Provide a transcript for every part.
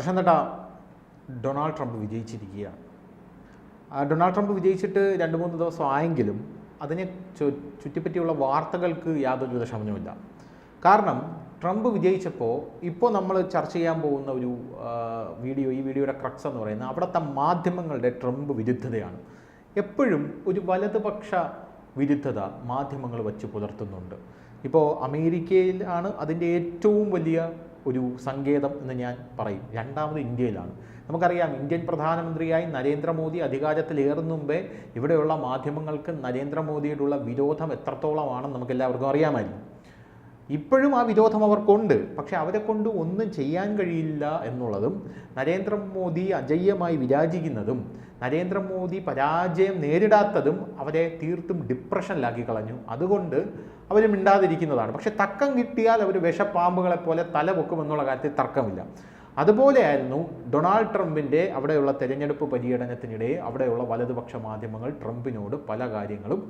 പ്രശാന്തട്ട, Donald Trump വിജയിച്ചിരിക്കുകയാണ്. Donald Trump വിജയിച്ചിട്ട് 2-3 ദിവസം ആയെങ്കിലും അതിനെ ചുറ്റിപ്പറ്റിയുള്ള വാർത്തകൾക്ക് യാതൊരുവിധ ശമനമില്ല. കാരണം ട്രംപ് വിജയിച്ചപ്പോൾ ഇപ്പോൾ നമ്മൾ ചർച്ച ചെയ്യാൻ പോകുന്ന ഒരു വീഡിയോ, ഈ വീഡിയോയുടെ ക്രക്സ് എന്ന് പറയുന്നത് അവിടുത്തെ മാധ്യമങ്ങളുടെ ട്രംപ് വിരുദ്ധതയാണ്. എപ്പോഴും ഒരു വലതുപക്ഷ വിരുദ്ധത മാധ്യമങ്ങൾ വച്ച് പുലർത്തുന്നുണ്ട്. ഇപ്പോൾ അമേരിക്കയിലാണ് അതിൻ്റെ ഏറ്റവും വലിയ ഒരു സങ്കേതം എന്ന് ഞാൻ പറയും. രണ്ടാമത് ഇന്ത്യയിലാണ്. നമുക്കറിയാം, ഇന്ത്യൻ പ്രധാനമന്ത്രിയായി നരേന്ദ്രമോദി അധികാരത്തിലേറും മുമ്പേ ഇവിടെയുള്ള മാധ്യമങ്ങൾക്ക് നരേന്ദ്രമോദിയോടുള്ള വിരോധം എത്രത്തോളമാണെന്ന് നമുക്കെല്ലാവർക്കും അറിയാമായിരുന്നു. ഇപ്പോഴും ആ വിരോധം അവർക്കുണ്ട്. പക്ഷെ അവരെ കൊണ്ട് ഒന്നും ചെയ്യാൻ കഴിയില്ല എന്നുള്ളതും, നരേന്ദ്രമോദി അജയ്യമായി വിരാജിക്കുന്നതും, നരേന്ദ്രമോദി പരാജയം നേരിടാത്തതും അവരെ തീർത്തും ഡിപ്രഷനിലാക്കി കളഞ്ഞു. അതുകൊണ്ട് അവർ മിണ്ടാതിരിക്കുന്നതാണ്. പക്ഷെ തക്കം കിട്ടിയാൽ അവർ വിഷപ്പാമ്പുകളെ പോലെ തല പൊക്കുമെന്നുള്ള കാര്യത്തിൽ തർക്കമില്ല. അതുപോലെയായിരുന്നു ഡൊണാൾഡ് ട്രംപിൻ്റെ അവിടെയുള്ള തെരഞ്ഞെടുപ്പ് പര്യടനത്തിനിടെ അവിടെയുള്ള വലതുപക്ഷ മാധ്യമങ്ങൾ ട്രംപിനോട് പല കാര്യങ്ങളും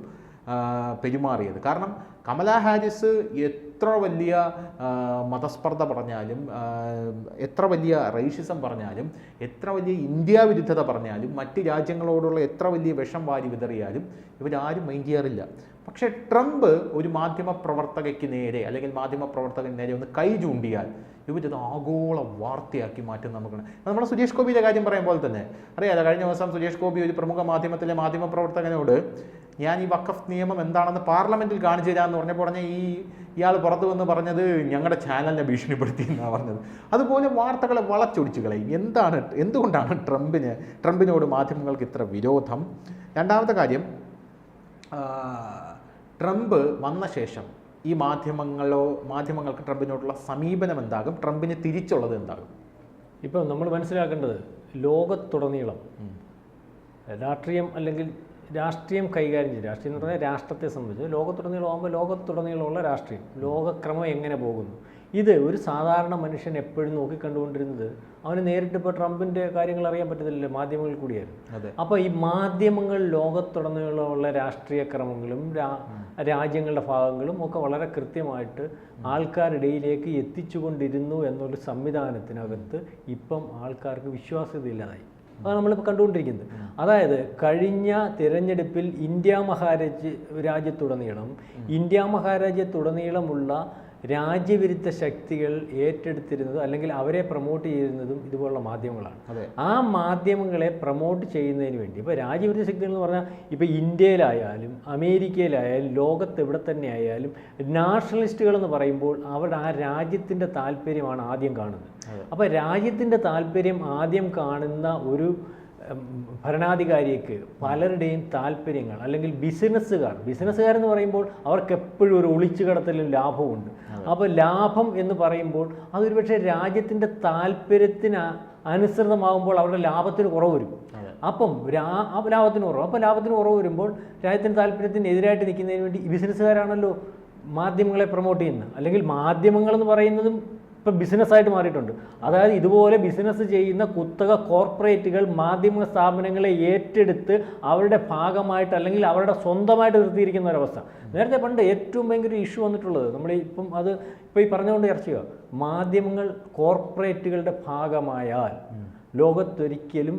പെരുമാറിയത്. കാരണം കമലാ ഹാരിസ് എത്ര വലിയ മതസ്പർദ്ധ പറഞ്ഞാലും, എത്ര വലിയ റേസിസം പറഞ്ഞാലും, എത്ര വലിയ ഇന്ത്യ വിരുദ്ധത പറഞ്ഞാലും, മറ്റ് രാജ്യങ്ങളോടുള്ള എത്ര വലിയ വിഷം വാരി വിതറിയാലും ഇവരാരും മൈൻഡ് ചെയ്യാറില്ല. പക്ഷേ ട്രംപ് ഒരു മാധ്യമപ്രവർത്തകയ്ക്ക് നേരെ അല്ലെങ്കിൽ മാധ്യമപ്രവർത്തകന് നേരെ ഒന്ന് കൈ ചൂണ്ടിയാൽ ഇവരത് ആഗോള വാർത്തയാക്കി മാറ്റും. നമ്മളെ സുരേഷ് ഗോപിയുടെ കാര്യം പറയുമ്പോൾ തന്നെ അറിയാലോ, കഴിഞ്ഞ ദിവസം സുരേഷ് ഗോപി ഒരു പ്രമുഖ മാധ്യമത്തിലെ മാധ്യമപ്രവർത്തകനോട് ഞാൻ ഈ വഖഫ് നിയമം എന്താണെന്ന് പാർലമെൻറ്റിൽ കാണിച്ചു തരാമെന്ന് പറഞ്ഞപ്പോൾ ഇയാൾ പുറത്തു വന്ന് പറഞ്ഞത് ഞങ്ങളുടെ ചാനലിനെ ഭീഷണിപ്പെടുത്തി എന്നാണ് പറഞ്ഞത്. അതുപോലെ വാർത്തകളെ വളച്ചൊടിച്ചു കളയും. എന്തുകൊണ്ടാണ് ട്രംപിനോട് മാധ്യമങ്ങൾക്ക് ഇത്ര വിരോധം? രണ്ടാമത്തെ കാര്യം, ട്രംപ് വന്ന ശേഷം ഈ മാധ്യമങ്ങൾക്ക് ട്രംപിനോടുള്ള സമീപനം എന്താകും? ട്രംപിന് തിരിച്ചുള്ളത് എന്താകും? ഇപ്പോൾ നമ്മൾ മനസ്സിലാക്കേണ്ടത്, ലോകത്തുടനീളം രാഷ്ട്രീയം അല്ലെങ്കിൽ രാഷ്ട്രീയം കൈകാര്യം ചെയ്യും. രാഷ്ട്രീയം എന്ന് പറഞ്ഞാൽ രാഷ്ട്രത്തെ സംബന്ധിച്ച് ലോകത്തുടനീളം ആകുമ്പോൾ ലോകത്തുടനീളമുള്ള രാഷ്ട്രീയം, ലോകക്രമം എങ്ങനെ പോകുന്നു, ഇത് ഒരു സാധാരണ മനുഷ്യൻ എപ്പോഴും നോക്കിക്കണ്ടുകൊണ്ടിരുന്നത് അവന് നേരിട്ട് ഇപ്പോൾ ട്രംപിൻ്റെ കാര്യങ്ങൾ അറിയാൻ പറ്റത്തില്ലല്ലോ, മാധ്യമങ്ങളിൽ കൂടിയായിരുന്നു. അപ്പോൾ ഈ മാധ്യമങ്ങൾ ലോകത്തുടനീളമുള്ള രാഷ്ട്രീയ ക്രമങ്ങളും രാജ്യങ്ങളുടെ ഭാഗങ്ങളും ഒക്കെ വളരെ കൃത്യമായിട്ട് ആൾക്കാരുടെ ഇടയിലേക്ക് എത്തിച്ചുകൊണ്ടിരുന്നു എന്നൊരു സംവിധാനത്തിനകത്ത് ഇപ്പം ആൾക്കാർക്ക് വിശ്വാസ്യതയില്ലാതായി. അതാണ് നമ്മളിപ്പോൾ കണ്ടുകൊണ്ടിരിക്കുന്നത്. അതായത് കഴിഞ്ഞ തിരഞ്ഞെടുപ്പിൽ ഇന്ത്യ മഹാരാജ്യത്തുടനീളമുള്ള രാജ്യവിരുദ്ധ ശക്തികൾ ഏറ്റെടുത്തിരുന്നത് അല്ലെങ്കിൽ അവരെ പ്രൊമോട്ട് ചെയ്യുന്നതും ഇതുപോലുള്ള മാധ്യമങ്ങളാണ്. ആ മാധ്യമങ്ങളെ പ്രൊമോട്ട് ചെയ്യുന്നതിന് വേണ്ടി ഇപ്പോൾ രാജ്യവിരുദ്ധ ശക്തികൾ എന്ന് പറഞ്ഞാൽ ഇപ്പോൾ ഇന്ത്യയിലായാലും അമേരിക്കയിലായാലും ലോകത്ത് എവിടെ തന്നെ ആയാലും നാഷണലിസ്റ്റുകൾ എന്ന് പറയുമ്പോൾ അവരുടെ ആ രാജ്യത്തിൻ്റെ താല്പര്യമാണ് ആദ്യം കാണുന്നത്. അപ്പോൾ രാജ്യത്തിൻ്റെ താല്പര്യം ആദ്യം കാണുന്ന ഭരണാധികാരിക്ക് പലരുടെയും താല്പര്യങ്ങൾ അല്ലെങ്കിൽ ബിസിനസ്സുകാരെന്ന് പറയുമ്പോൾ അവർക്ക് എപ്പോഴും ഒരു ഒളിച്ചുകടത്തലും ലാഭമുണ്ട്. അപ്പോൾ ലാഭം എന്ന് പറയുമ്പോൾ അതൊരു പക്ഷേ രാജ്യത്തിൻ്റെ താല്പര്യത്തിന് അനുസൃതമാകുമ്പോൾ അവരുടെ ലാഭത്തിന് കുറവ് വരും. അപ്പം ലാഭത്തിന് കുറവ് വരുമ്പോൾ രാജ്യത്തിൻ്റെ താല്പര്യത്തിന് എതിരായിട്ട് നിൽക്കുന്നതിന് വേണ്ടി ബിസിനസ്സുകാരാണല്ലോ മാധ്യമങ്ങളെ പ്രൊമോട്ട് ചെയ്യുന്നത്. അല്ലെങ്കിൽ മാധ്യമങ്ങളെന്ന് പറയുന്നതും ഇപ്പം ബിസിനസ്സായിട്ട് മാറിയിട്ടുണ്ട്. അതായത് ഇതുപോലെ ബിസിനസ് ചെയ്യുന്ന കുത്തക കോർപ്പറേറ്റുകൾ മാധ്യമ സ്ഥാപനങ്ങളെ ഏറ്റെടുത്ത് അവരുടെ ഭാഗമായിട്ട് അല്ലെങ്കിൽ അവരുടെ സ്വന്തമായിട്ട് നിർത്തിയിരിക്കുന്ന ഒരവസ്ഥ. നേരത്തെ പണ്ട് ഏറ്റവും ഭയങ്കര ഇഷ്യൂ വന്നിട്ടുള്ളത് നമ്മൾ ഇപ്പോൾ ഈ പറഞ്ഞുകൊണ്ട് ചർച്ച ചെയ്യുക, മാധ്യമങ്ങൾ കോർപ്പറേറ്റുകളുടെ ഭാഗമായാൽ ലോകത്തൊരിക്കലും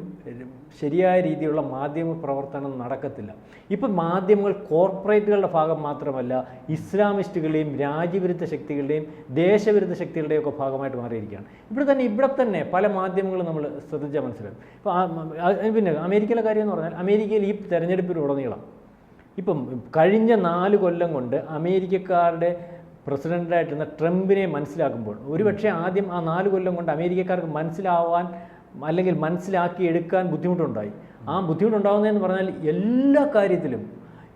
ശരിയായ രീതിയിലുള്ള മാധ്യമ പ്രവർത്തനം നടക്കത്തില്ല. ഇപ്പം മാധ്യമങ്ങൾ കോർപ്പറേറ്റുകളുടെ ഭാഗം മാത്രമല്ല, ഇസ്ലാമിസ്റ്റുകളുടെയും രാജ്യവിരുദ്ധ ശക്തികളുടെയും ദേശവിരുദ്ധ ശക്തികളുടെയും ഒക്കെ ഭാഗമായിട്ട് മാറിയിരിക്കുകയാണ്. ഇവിടെ തന്നെ പല മാധ്യമങ്ങളും നമ്മൾ ശ്രദ്ധിച്ചാൽ മനസ്സിലാവും. ഇപ്പോൾ പിന്നെ അമേരിക്കയിലെ കാര്യം എന്ന് പറഞ്ഞാൽ, അമേരിക്കയിൽ ഈ തെരഞ്ഞെടുപ്പിലുടനീളം ഇപ്പം കഴിഞ്ഞ 4 കൊല്ലം കൊണ്ട് അമേരിക്കക്കാരുടെ പ്രസിഡൻ്റായിട്ടിരുന്ന ട്രംപിനെ മനസ്സിലാക്കുമ്പോൾ ഒരുപക്ഷെ ആദ്യം ആ 4 കൊല്ലം കൊണ്ട് അമേരിക്കക്കാർക്ക് അല്ലെങ്കിൽ മനസ്സിലാക്കി എടുക്കാൻ ബുദ്ധിമുട്ടുണ്ടായി. ആ ബുദ്ധിമുട്ടുണ്ടാകുന്നതെന്ന് പറഞ്ഞാൽ എല്ലാ കാര്യത്തിലും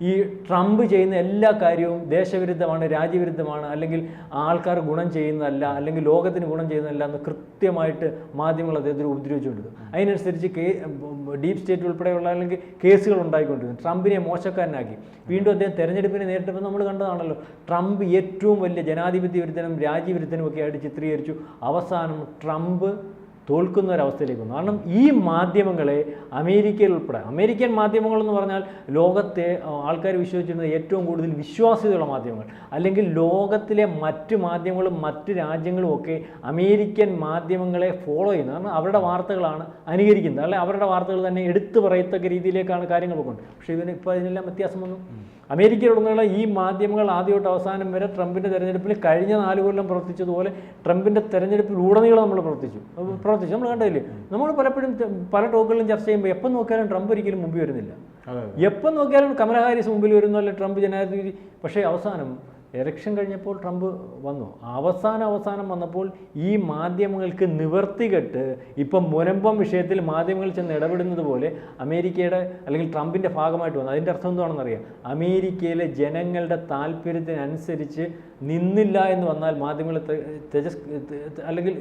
ഈ ട്രംപ് ചെയ്യുന്ന എല്ലാ കാര്യവും ദേശവിരുദ്ധമാണ്, രാജ്യവിരുദ്ധമാണ്, അല്ലെങ്കിൽ ആൾക്കാർ ഗുണം ചെയ്യുന്നതല്ല, അല്ലെങ്കിൽ ലോകത്തിന് ഗുണം ചെയ്യുന്നതല്ല എന്ന് കൃത്യമായിട്ട് മാധ്യമങ്ങൾ അദ്ദേഹത്തിന് ഉപദ്രവിച്ചുകൊണ്ടിരുന്നു. അതിനനുസരിച്ച് ഡീപ് സ്റ്റേറ്റ് ഉൾപ്പെടെയുള്ള അല്ലെങ്കിൽ കേസുകൾ ഉണ്ടായിക്കൊണ്ടിരുന്നു. ട്രംപിനെ മോശക്കാരനാക്കി. വീണ്ടും അദ്ദേഹം തെരഞ്ഞെടുപ്പിനെ നേരിട്ടപ്പോൾ നമ്മൾ കണ്ടതാണല്ലോ, ട്രംപ് ഏറ്റവും വലിയ ജനാധിപത്യ വിരുദ്ധനും രാജ്യവിരുദ്ധനും ഒക്കെ ആയിട്ട് ചിത്രീകരിച്ചു. അവസാനം ട്രംപ് തോൽക്കുന്ന ഒരവസ്ഥയിലേക്ക് വന്നു. കാരണം ഈ മാധ്യമങ്ങളെ അമേരിക്കയിൽ ഉൾപ്പെടെ, അമേരിക്കൻ മാധ്യമങ്ങളെന്ന് പറഞ്ഞാൽ ലോകത്തെ ആൾക്കാർ വിശ്വസിച്ചിരുന്നത് ഏറ്റവും കൂടുതൽ വിശ്വാസ്യതയുള്ള മാധ്യമങ്ങൾ, അല്ലെങ്കിൽ ലോകത്തിലെ മറ്റ് മാധ്യമങ്ങളും മറ്റ് രാജ്യങ്ങളും ഒക്കെ അമേരിക്കൻ മാധ്യമങ്ങളെ ഫോളോ ചെയ്യുന്നത്. കാരണം അവരുടെ വാർത്തകളാണ് അനുകരിക്കുന്നത്, അല്ലെങ്കിൽ അവരുടെ വാർത്തകൾ തന്നെ എടുത്തു പറയത്തക്ക രീതിയിലേക്കാണ് കാര്യങ്ങൾ പോകുന്നത്. പക്ഷേ ഇപ്പോൾ അതിനെല്ലാം വ്യത്യാസം വന്നു. അമേരിക്കയിലുടനീളം ഈ മാധ്യമങ്ങൾ ആദ്യമായിട്ട് അവസാനം വരെ ട്രംപിൻ്റെ തെരഞ്ഞെടുപ്പിൽ കഴിഞ്ഞ 4 കൊല്ലം പ്രവർത്തിച്ചതുപോലെ ട്രംപിൻ്റെ തെരഞ്ഞെടുപ്പിലുടനീളം നമ്മൾ പ്രവർത്തിച്ചു നമ്മൾ കണ്ടില്ലേ. നമ്മൾ പലപ്പോഴും പല ടോക്കുകളിലും ചർച്ച ചെയ്യുമ്പോൾ എപ്പം നോക്കിയാലും ട്രംപ് ഒരിക്കലും മുമ്പിൽ വരുന്നില്ല, എപ്പം നോക്കിയാലും കമലാ ഹാരിസ് മുമ്പിൽ വരുന്നു, അല്ലെങ്കിൽ ട്രംപ് ജനാധിപതി. പക്ഷേ അവസാനം ഇലക്ഷൻ കഴിഞ്ഞപ്പോൾ ട്രംപ് വന്നു. അവസാനം വന്നപ്പോൾ ഈ മാധ്യമങ്ങൾക്ക് നിവർത്തികെട്ട് ഇപ്പം മുനമ്പം വിഷയത്തിൽ മാധ്യമങ്ങൾ ചെന്ന് ഇടപെടുന്നത് പോലെ അമേരിക്കയുടെ അല്ലെങ്കിൽ ട്രംപിൻ്റെ ഭാഗമായിട്ട് വന്നു. അതിൻ്റെ അർത്ഥം എന്താണെന്നറിയാം, അമേരിക്കയിലെ ജനങ്ങളുടെ താല്പര്യത്തിനനുസരിച്ച് നിന്നില്ല എന്ന് വന്നാൽ മാധ്യമങ്ങൾ അല്ലെങ്കിൽ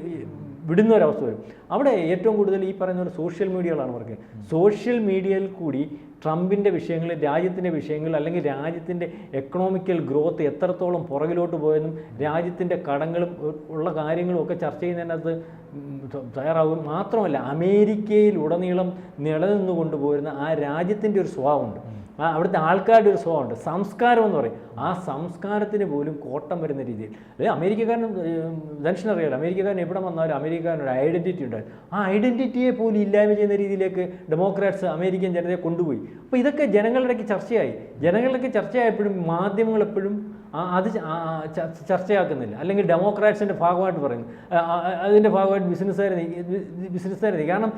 വിടുന്ന ഒരവസ്ഥ വരും. അവിടെ ഏറ്റവും കൂടുതൽ ഈ പറയുന്ന ഒരു സോഷ്യൽ മീഡിയകളാണ് പറയുന്നത്. സോഷ്യൽ മീഡിയയിൽ കൂടി ട്രംപിൻ്റെ വിഷയങ്ങൾ, രാജ്യത്തിൻ്റെ വിഷയങ്ങൾ, അല്ലെങ്കിൽ രാജ്യത്തിൻ്റെ എക്കണോമിക്കൽ ഗ്രോത്ത് എത്രത്തോളം പുറകിലോട്ട് പോയെന്നും രാജ്യത്തിൻ്റെ കടങ്ങളും ഉള്ള കാര്യങ്ങളും ഒക്കെ ചർച്ച ചെയ്യുന്നതിനകത്ത് തയ്യാറാകും. മാത്രമല്ല അമേരിക്കയിലുടനീളം നിലനിന്ന് കൊണ്ടുപോരുന്ന ആ രാജ്യത്തിൻ്റെ ഒരു സ്വഭാവമുണ്ട്, അവിടുത്തെ ആൾക്കാരുടെ ഒരു സ്വഭാവമുണ്ട്, സംസ്കാരം എന്ന് പറയും. ആ സംസ്കാരത്തിന് പോലും കോട്ടം വരുന്ന രീതിയിൽ, അതായത് അമേരിക്കക്കാരനും ധനുഷിനറിയാലോ, അമേരിക്കക്കാരൻ എവിടെ വന്നാലും അമേരിക്കക്കാരനൊരു ഐഡൻറ്റിറ്റി ഉണ്ടായിരുന്നു. ആ ഐഡൻറ്റിറ്റിയെ പോലും ഇല്ലായ്മ ചെയ്യുന്ന രീതിയിലേക്ക് ഡെമോക്രാറ്റ്സ് അമേരിക്കൻ ജനതയെ കൊണ്ടുപോയി. അപ്പോൾ ഇതൊക്കെ ജനങ്ങളുടെ ചർച്ചയായി. ജനങ്ങളുടെ ചർച്ചയായപ്പോഴും മാധ്യമങ്ങൾ എപ്പോഴും അത് ചർച്ചയാക്കുന്നില്ല, അല്ലെങ്കിൽ ഡെമോക്രാറ്റ്സിൻ്റെ ഭാഗമായിട്ട് പറയുന്നു, അതിൻ്റെ ഭാഗമായിട്ട് ബിസിനസ്സുകാരെ കാരണം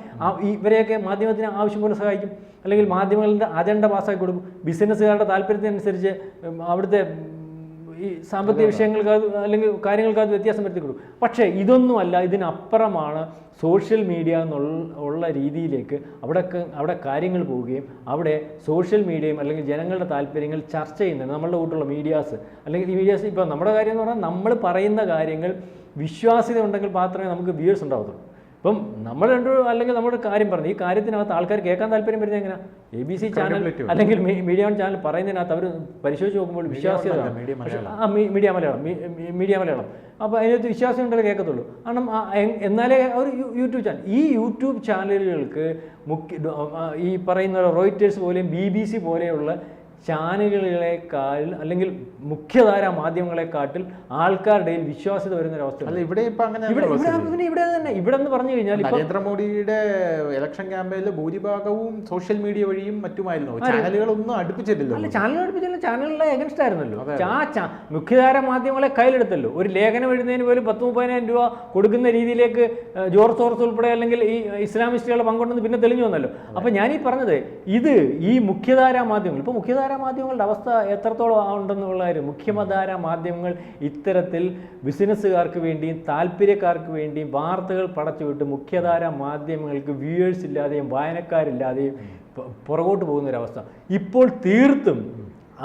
ഇവരെയൊക്കെ മാധ്യമത്തിന് ആവശ്യം പോലെ സഹായിക്കും, അല്ലെങ്കിൽ മാധ്യമങ്ങളുടെ അജണ്ട പാസ്സാക്കി കൊടുക്കും. ബിസിനസ്സുകാരുടെ താല്പര്യത്തിനനുസരിച്ച് അവിടുത്തെ ഈ സാമ്പത്തിക വിഷയങ്ങൾക്ക് അല്ലെങ്കിൽ കാര്യങ്ങൾക്ക് അത് വ്യത്യാസം വരുത്തി കൊടുക്കും. പക്ഷേ ഇതൊന്നുമല്ല, ഇതിനപ്പുറമാണ് സോഷ്യൽ മീഡിയ എന്നുള്ള രീതിയിലേക്ക് അവിടെ കാര്യങ്ങൾ പോവുകയും അവിടെ സോഷ്യൽ മീഡിയയും അല്ലെങ്കിൽ ജനങ്ങളുടെ താല്പര്യങ്ങൾ ചർച്ച ചെയ്യുന്നത് നമ്മളുടെ കൂട്ടുള്ള മീഡിയാസ്, അല്ലെങ്കിൽ ഈ മീഡിയാസ് ഇപ്പോൾ നമ്മുടെ കാര്യം എന്ന് പറഞ്ഞാൽ നമ്മൾ പറയുന്ന കാര്യങ്ങൾ വിശ്വാസ്യത ഉണ്ടെങ്കിൽ മാത്രമേ നമുക്ക് വ്യൂവേഴ്സ് ഉണ്ടാകത്തുള്ളൂ. ഇപ്പം നമ്മൾ അല്ലെങ്കിൽ നമ്മുടെ കാര്യം പറഞ്ഞു, ഈ കാര്യത്തിനകത്ത് ആൾക്കാർ കേൾക്കാൻ താല്പര്യം വരുന്നത് എങ്ങനെയാണ്? ABC ചാനൽ അല്ലെങ്കിൽ മീഡിയ ചാനൽ പറയുന്നതിനകത്ത് അവർ പരിശോധിച്ച് നോക്കുമ്പോൾ വിശ്വാസ്യത, മീഡിയ മലയാളം, അപ്പോൾ അതിനകത്ത് വിശ്വാസം ഉണ്ടെങ്കിൽ കേൾക്കത്തുള്ളൂ. കാരണം എന്നാലേ ഒരു യൂട്യൂബ് ചാനൽ, ഈ യൂട്യൂബ് ചാനലുകൾക്ക് ഈ പറയുന്ന റോയിറ്റേഴ്സ് പോലെയും BBC പോലെയുള്ള ചാനലുകളെക്കാൾ അല്ലെങ്കിൽ മുഖ്യധാര മാധ്യമങ്ങളെക്കാട്ടിൽ ആൾക്കാരുടെ വിശ്വാസ്യത വരുന്നൊരവസ്ഥ. ഇവിടെ എന്ന് പറഞ്ഞു കഴിഞ്ഞാൽ നരേന്ദ്രമോദിയുടെ ഇലക്ഷൻ ക്യാമ്പയില് ഭൂരിഭാഗവും സോഷ്യൽ മീഡിയ വഴിയും മറ്റുമായിരുന്നു. ചാനലുകളൊന്നും അടുപ്പിച്ചിട്ടില്ല. അല്ല, ചാനലുകൾ അടുപ്പിച്ചില്ല, ചാനലുകളെ എഗൻസ്റ്റ് ആയിരുന്നല്ലോ. മുഖ്യധാര മാധ്യമങ്ങളെ കയ്യിലെടുത്തല്ലോ. ഒരു ലേഖനം എഴുതുന്നതിന് പോലും 10-30,000 രൂപ കൊടുക്കുന്ന രീതിയിലേക്ക് ജോർജ് സോറസ് ഉൾപ്പെടെ അല്ലെങ്കിൽ ഈ ഇസ്ലാമിസ്റ്റുകളെ പങ്കുണ്ടെന്ന് പിന്നെ തെളിഞ്ഞു വന്നല്ലോ. അപ്പം ഞാനീ പറഞ്ഞത് ഈ മുഖ്യധാര മാധ്യമങ്ങൾ, ഇപ്പോൾ മുഖ്യധാര മാധ്യമങ്ങളുടെ അവസ്ഥ എത്രത്തോളം ഉണ്ടെന്നുള്ള കാര്യം, മുഖ്യധാര മാധ്യമങ്ങൾ ഇത്തരത്തിൽ ബിസിനസ്സുകാർക്ക് വേണ്ടിയും താല്പര്യക്കാർക്ക് വേണ്ടിയും വാർത്തകൾ പടച്ചുവിട്ട് മുഖ്യധാര മാധ്യമങ്ങൾക്ക് വ്യൂവേഴ്സ് ഇല്ലാതെയും വായനക്കാരില്ലാതെയും പുറകോട്ട് പോകുന്നൊരവസ്ഥ ഇപ്പോൾ തീർത്തും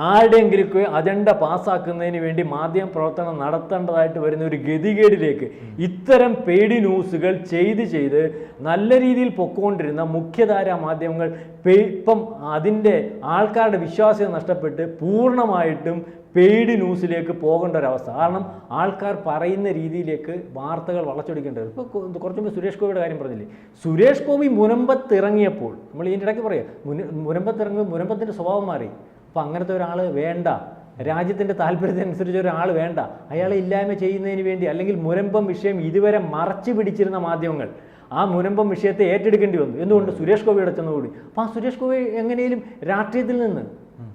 ആരുടെയെങ്കിലും അജണ്ട പാസ്സാക്കുന്നതിന് വേണ്ടി മാധ്യമ പ്രവർത്തനം നടത്തേണ്ടതായിട്ട് വരുന്ന ഒരു ഗതികേടിലേക്ക് ഇത്തരം പെയ്ഡ് ന്യൂസുകൾ ചെയ്ത് നല്ല രീതിയിൽ പൊക്കോണ്ടിരുന്ന മുഖ്യധാര മാധ്യമങ്ങൾ ഇപ്പം അതിൻ്റെ ആൾക്കാരുടെ വിശ്വാസ്യത നഷ്ടപ്പെട്ട് പൂർണ്ണമായിട്ടും പെയ്ഡ് ന്യൂസിലേക്ക് പോകേണ്ട ഒരവസ്ഥ. കാരണം ആൾക്കാർ പറയുന്ന രീതിയിലേക്ക് വാർത്തകൾ വളച്ചൊടിക്കേണ്ടത്. ഇപ്പോൾ കുറച്ച് മുമ്പ് സുരേഷ് ഗോപിയുടെ കാര്യം പറഞ്ഞില്ലേ, സുരേഷ് ഗോപി മുനമ്പത്തിറങ്ങിയപ്പോൾ നമ്മൾ ഇതിൻ്റെ ഇടയ്ക്ക് പറയാം, മുനമ്പത്തിറങ്ങിയപ്പോൾ മുനമ്പത്തിൻ്റെ സ്വഭാവം മാറി. അപ്പോൾ അങ്ങനത്തെ ഒരാൾ വേണ്ട, രാജ്യത്തിൻ്റെ താല്പര്യത്തിനനുസരിച്ച് ഒരാൾ വേണ്ട. അയാളെ ഇല്ലായ്മ ചെയ്യുന്നതിന് വേണ്ടി അല്ലെങ്കിൽ മുനമ്പം വിഷയം ഇതുവരെ മറച്ചു പിടിച്ചിരുന്ന മാധ്യമങ്ങൾ ആ മുനമ്പം വിഷയത്തെ ഏറ്റെടുക്കേണ്ടി വന്നു. എന്തുകൊണ്ട്? സുരേഷ് ഗോപിയുടെ ചെന്നുകൂടി. അപ്പോൾ ആ സുരേഷ് ഗോപി എങ്ങനെയും രാഷ്ട്രീയത്തിൽ നിന്ന്,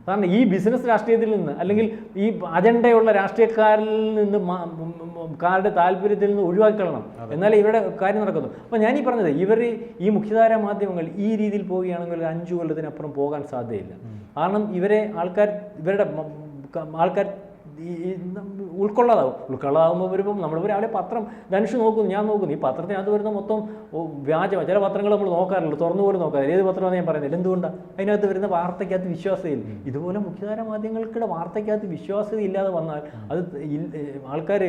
കാരണം ഈ ബിസിനസ് രാഷ്ട്രീയത്തിൽ നിന്ന് അല്ലെങ്കിൽ ഈ അജണ്ടയുള്ള രാഷ്ട്രീയക്കാരിൽ നിന്ന് കാരുടെ താല്പര്യത്തിൽ നിന്ന് ഒഴിവാക്കിക്കളണം, എന്നാലേ ഇവരുടെ കാര്യം നടക്കുന്നു. അപ്പോൾ ഞാനീ പറഞ്ഞത് ഈ മുഖ്യധാര മാധ്യമങ്ങൾ ഈ രീതിയിൽ പോവുകയാണെങ്കിൽ ഒരു 5 കൊല്ലത്തിനപ്പുറം പോകാൻ സാധ്യതയില്ല. കാരണം ഇവരുടെ ആൾക്കാർ ഉൾക്കൊള്ളാതാകുമ്പോൾ വരുമ്പം നമ്മൾ രാവിലെ പത്രം ധനുഷ് നോക്കുന്നു, ഞാൻ നോക്കുന്നു, ഈ പത്രത്തിനകത്ത് വരുന്ന മൊത്തം വ്യാജമാണ്. ചില പത്രങ്ങൾ നമ്മൾ നോക്കാറില്ല, തുറന്നു പോലും നോക്കാറില്ല. ഏത് പത്രമാണ് ഞാൻ പറയുന്നില്ല. എന്തുകൊണ്ടാണ്? അതിനകത്ത് വരുന്ന വാർത്തയ്ക്കകത്ത് വിശ്വാസതയില്ല. ഇതുപോലെ മുഖ്യധാര മാധ്യമങ്ങൾക്കിടെ വാർത്തയ്ക്കകത്ത് വിശ്വാസത ഇല്ലാതെ വന്നാൽ അത് ആൾക്കാർ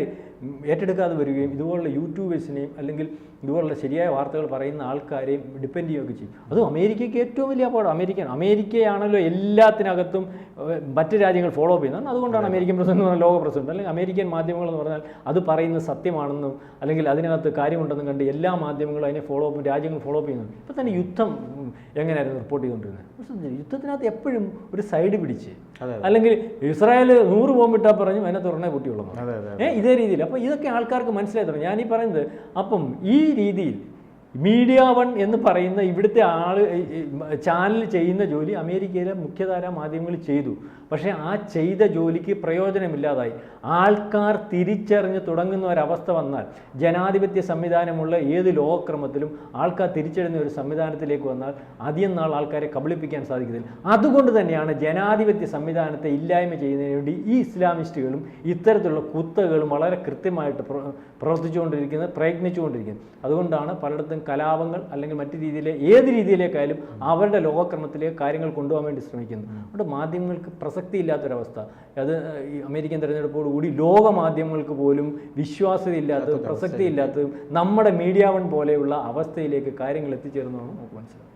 ഏറ്റെടുക്കാതെ വരികയും ഇതുപോലുള്ള യൂട്യൂബേഴ്സിനെയും അല്ലെങ്കിൽ ഇതുപോലുള്ള ശരിയായ വാർത്തകൾ പറയുന്ന ആൾക്കാരെയും ഡിപ്പെൻഡ് ചെയ്യുകയൊക്കെ ചെയ്യും. അതും അമേരിക്കയ്ക്ക് ഏറ്റവും വലിയ അപകടം. അമേരിക്കയാണല്ലോ എല്ലാത്തിനകത്തും മറ്റ് രാജ്യങ്ങൾ ഫോളോ അപ്പ് ചെയ്യുന്നത്. അതുകൊണ്ടാണ് അമേരിക്കൻ പ്രസിഡന്റ് എന്ന് പറഞ്ഞാൽ ലോക പ്രസിഡന്റ്, അല്ലെങ്കിൽ അമേരിക്കൻ മാധ്യമങ്ങൾ എന്ന് പറഞ്ഞാൽ അത് പറയുന്നത് സത്യമാണെന്നും അല്ലെങ്കിൽ അതിനകത്ത് കാര്യമുണ്ടെന്നും കണ്ട് എല്ലാ മാധ്യമങ്ങളും അതിനെ ഫോളോ അപ്പ്, രാജ്യങ്ങൾ ഫോളോ അപ്പ് ചെയ്യുന്നു. ഇപ്പോൾ തന്നെ യുദ്ധം എങ്ങനെയായിരുന്നു റിപ്പോർട്ട് ചെയ്തുകൊണ്ടിരുന്നത്? യുദ്ധത്തിനകത്ത് എപ്പോഴും ഒരു സൈഡ് പിടിച്ച്, അല്ലെങ്കിൽ ഇസ്രായേൽ 100 ബോംബിട്ടാൽ പറഞ്ഞു അതിനകത്ത് ഉടനെ പൊട്ടിയുള്ളൂ, ഇതേ രീതിയിൽ. അപ്പോൾ ഇതൊക്കെ ആൾക്കാർക്ക് മനസ്സിലായി തുടങ്ങി. ഞാനീ പറയുന്നത് അപ്പം ഈ രീതിയിൽ മീഡിയ വൺ എന്ന് പറയുന്ന ഇവിടുത്തെ ചാനൽ ചെയ്യുന്ന ജോലി അമേരിക്കയിലെ മുഖ്യധാരാ മാധ്യമങ്ങൾ ചെയ്തു. പക്ഷേ ആ ചെയ്ത ജോലിക്ക് പ്രയോജനമില്ലാതായി. ആൾക്കാർ തിരിച്ചറിഞ്ഞ് തുടങ്ങുന്ന ഒരവസ്ഥ വന്നാൽ, ജനാധിപത്യ സംവിധാനമുള്ള ഏത് ലോകക്രമത്തിലും ആൾക്കാർ തിരിച്ചറിയുന്ന ഒരു സംവിധാനത്തിലേക്ക് വന്നാൽ അധികം നാൾ ആൾക്കാരെ കബളിപ്പിക്കാൻ സാധിക്കുന്നില്ല. അതുകൊണ്ട് തന്നെയാണ് ജനാധിപത്യ സംവിധാനത്തെ ഇല്ലായ്മ ചെയ്യുന്നതിന് വേണ്ടി ഈ ഇസ്ലാമിസ്റ്റുകളും ഇത്തരത്തിലുള്ള കുത്തകളും വളരെ കൃത്യമായിട്ട് പ്രയത്നിച്ചുകൊണ്ടിരിക്കുന്നത്. അതുകൊണ്ടാണ് പലയിടത്തും കലാപങ്ങൾ അല്ലെങ്കിൽ മറ്റു രീതിയിലെ ഏത് രീതിയിലേക്കായാലും അവരുടെ ലോകക്രമത്തിലേക്ക് കാര്യങ്ങൾ കൊണ്ടുപോകാൻ വേണ്ടി ശ്രമിക്കുന്നു. അതുകൊണ്ട് മാധ്യമങ്ങൾക്ക് പ്രസക്തിയില്ലാത്തൊരവസ്ഥ, അത് ഈ അമേരിക്കൻ തെരഞ്ഞെടുപ്പോടുകൂടി ലോക മാധ്യമങ്ങൾക്ക് പോലും വിശ്വാസ്യതയില്ലാത്തതും പ്രസക്തിയില്ലാത്തതും നമ്മുടെ മീഡിയ വൺ പോലെയുള്ള അവസ്ഥയിലേക്ക് കാര്യങ്ങൾ എത്തിച്ചേർന്നതാണ് നമുക്ക് മനസ്സിലാവും.